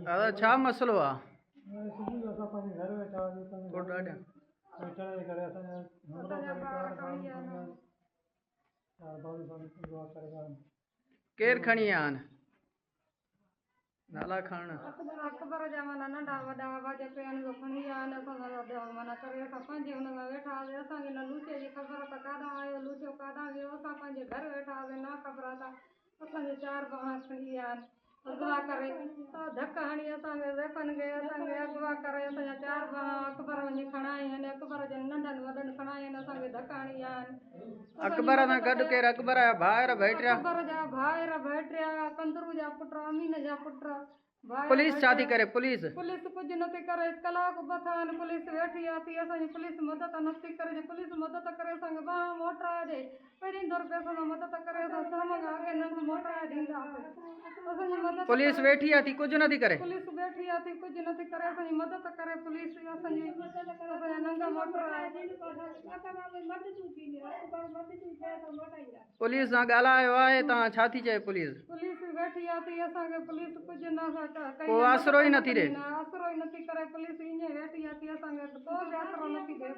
दादा छा मसलो आहे? सुबुह असां पंहिंजे घर वेठा हुआसीं, कोट ॾाढा अचण जे करे असांजा केरु खणी विया आहिनि? नाला खणण अकबर जा माना नंढा वॾा आवाज़ पिया आहिनि खणी विया आहिनि। असां माना करे असां पंहिंजे हुन में वेठा हुआसीं। असांखे न लूचे जी ख़बर त काॾां आयो लूचो काॾां वियो। असां पंहिंजे घर वेठा हुआसीं, ना ख़बर आहे असांजे 4 भाउ खणी विया आहिनि अगवा करे। धक हणी असांखे वेपन खे असांखे अगवा करे असांजा 4 भाउ अकबर वञी खणाई आहिनि। अकबर जे नंढनि वॾनि खणाई आहिनि, असांखे धक हणी विया आहिनि। अकबर सां गॾु केरु? अकबर जा भाउर भेटिया? अकबर जा भाउर भेटिया, कंदरू जा पुट, अमीन जा पुट। पुलिस छा थी करे? पुलिस कुझु नथी करे। कलाक बथान पुलिस वेठी आहे, असांजी पुलिस मदद नथी करे। पुलिस मदद करे असांखे ॿाह मोटराए ॾे। पहिरीं दौर असां मदद करे असां साम्हूं अॻे नंग मोटराए ॾींदासीं। असांजी मदद पुलिस वेठी आहे थी कुझु नथी करे? पुलिस वेठी आहे थी कुझु नथी करे। असांजी मदद करे पुलिस, असांजी असांजा नंग मोटराए। पुलिस सां ॻाल्हायो आहे तव्हां? छा थी चए पुलिस? पुलिस वेठी आहे थी, असांखे पुलिस कुझु न को आसरो ई नथी ॾे? आसरो ई नथी करे। पुलिस ईअं वेठी आहे थी, असांखे को बि आसरो नथी ॾे।